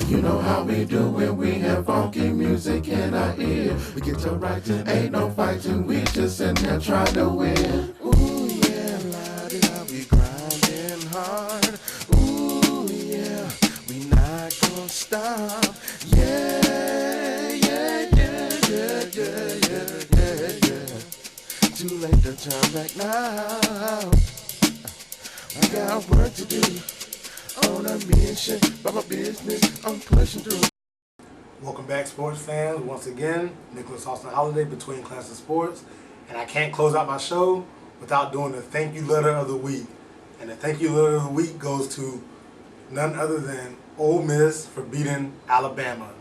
You know how we do when we have funky music in our ear. We get to writing, ain't no fighting, we just sitting there trying to win. Ooh yeah, la-di-da, we grinding hard. Ooh yeah, we not gonna stop. Yeah, yeah, yeah, yeah, yeah, yeah, yeah, yeah. Too late to turn back now. I got work to do. On a mission, by my business, I'm pushing through. Welcome back, sports fans. Once again, Nicholas Austin Holiday, Between Classes Sports. And I can't close out my show without doing the thank you letter of the week. And the thank you letter of the week goes to none other than Ole Miss for beating Alabama.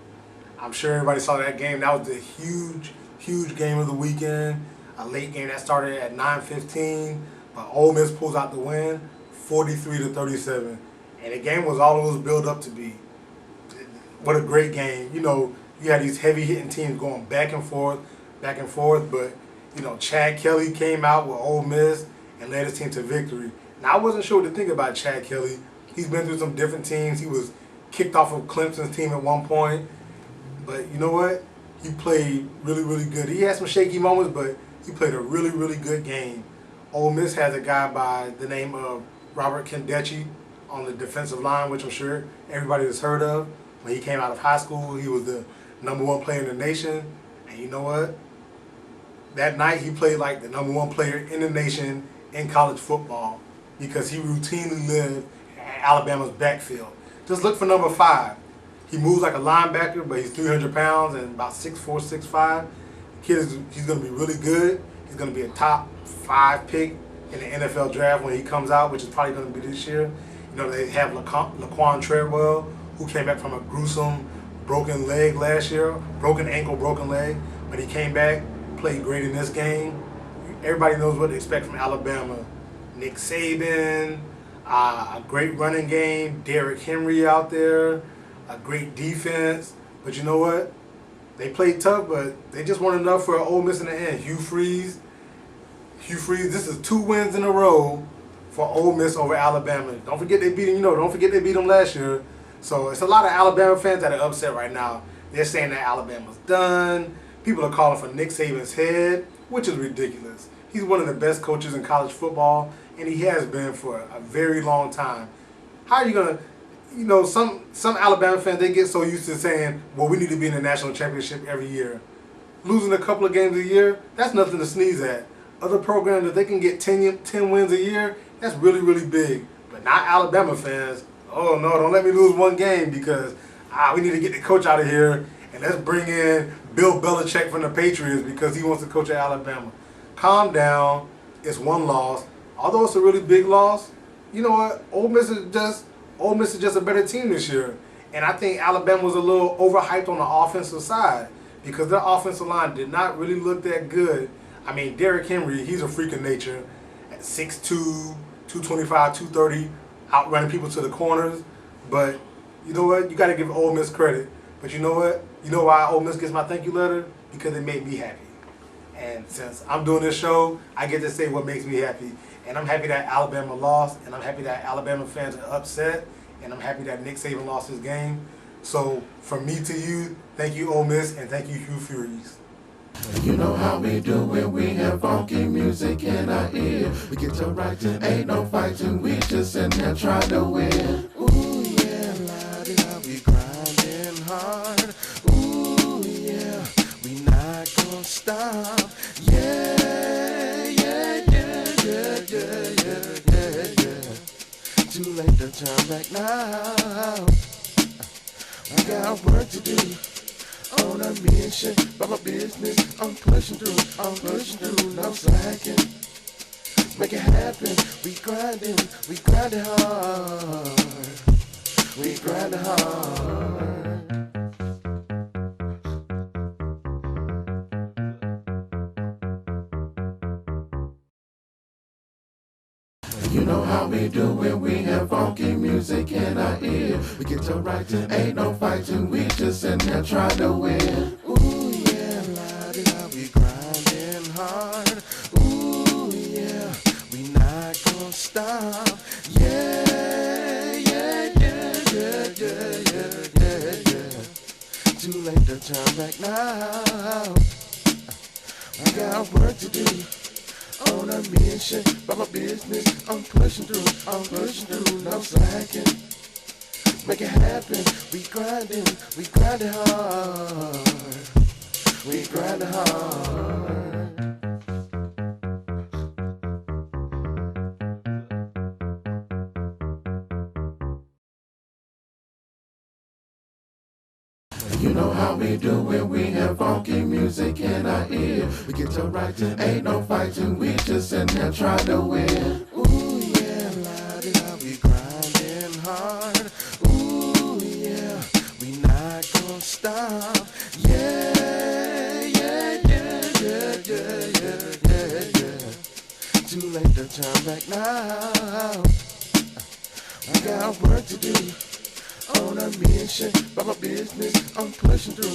I'm sure everybody saw that game. That was the huge game of the weekend. A late game that started at 9:15, but Ole Miss pulls out the win, 43-37. And the game was all it was built up to be. What a great game. You know, you had these heavy-hitting teams going back and forth, but, you know, Chad Kelly came out with Ole Miss and led his team to victory. Now, I wasn't sure what to think about Chad Kelly. He's been through some different teams. He was kicked off of Clemson's team at one point. But you know what? He played really good. He had some shaky moments, but he played a really good game. Ole Miss has a guy by the name of Robert Kendecci on the defensive line, which I'm sure everybody has heard of. When he came out of high school, he was the #1 player in the nation. And you know what? That night, he played like the #1 player in the nation in college football because he routinely lived at Alabama's backfield. Just look for number 5. He moves like a linebacker, but he's 300 pounds and about 6'4", 6'5". He's going to be really good. He's going to be a top 5 pick in the NFL draft when he comes out, which is probably going to be this year. You know, they have Laquan Treadwell, who came back from a gruesome broken leg last year, broken ankle, broken leg, but he came back, played great in this game. Everybody knows what to expect from Alabama. Nick Saban, a great running game, Derrick Henry out there, a great defense. But you know what? They played tough, but they just weren't enough for Ole Miss in the end. Hugh Freeze, this is 2 wins in a row for Ole Miss over Alabama. Don't forget they beat them, don't forget they beat them last year. So it's a lot of Alabama fans that are upset right now. They're saying that Alabama's done. People are calling for Nick Saban's head, which is ridiculous. He's one of the best coaches in college football, and he has been for a very long time. How are you going to, some Alabama fans, they get so used to saying, well, we need to be in the national championship every year. Losing a couple of games a year, that's nothing to sneeze at. Other programs, if they can get 10 wins a year, that's really big. But not Alabama fans. Oh, no, don't let me lose one game because we need to get the coach out of here and let's bring in Bill Belichick from the Patriots because he wants to coach at Alabama. Calm down. It's 1 loss. Although it's a really big loss, you know what? Ole Miss is just a better team this year. And I think Alabama was a little overhyped on the offensive side because their offensive line did not really look that good. I mean, Derrick Henry, he's a freak of nature at 6'2", 225, 230, outrunning people to the corners. But you know what? You got to give Ole Miss credit. But you know what? You know why Ole Miss gets my thank you letter? Because it made me happy. And since I'm doing this show, I get to say what makes me happy. And I'm happy that Alabama lost, and I'm happy that Alabama fans are upset, and I'm happy that Nick Saban lost his game. So from me to you, thank you Ole Miss, and thank you Hugh Freeze. You know how we do when we have funky music in our ear. We get to writing, ain't no fighting, we just sitting there trying to win. Ooh yeah, la-di-da, we grinding hard. Ooh yeah, we not gonna stop. Yeah, yeah, yeah, yeah, yeah, yeah, yeah, yeah. Too late to turn back now. I got work to do. On a mission, by my business, I'm pushing through, no slacking. Make it happen, we grinding hard, we grinding hard. You know how we do when we have funky music in our ear. We get to writing, ain't no fighting, we just sitting there trying to win. Ooh yeah, la-di-da, we grinding hard. Ooh yeah, we not gonna stop. Yeah, yeah, yeah, yeah, yeah, yeah, yeah. Too late to turn back now. I got work to do. On a mission, by my business, I'm pushing through, no slacking. Make it happen, we grinding hard, we grinding hard. You know how we do when we have funky music in our ear. We get to writing, ain't no fighting, we just in there trying to win. Ooh yeah, la-di-da, we grinding hard. Ooh yeah, we not gonna stop. Yeah, yeah, yeah, yeah, yeah, yeah, yeah, yeah. Too late to turn back now. I got work to do. On a mission, by my business, I'm pushing through,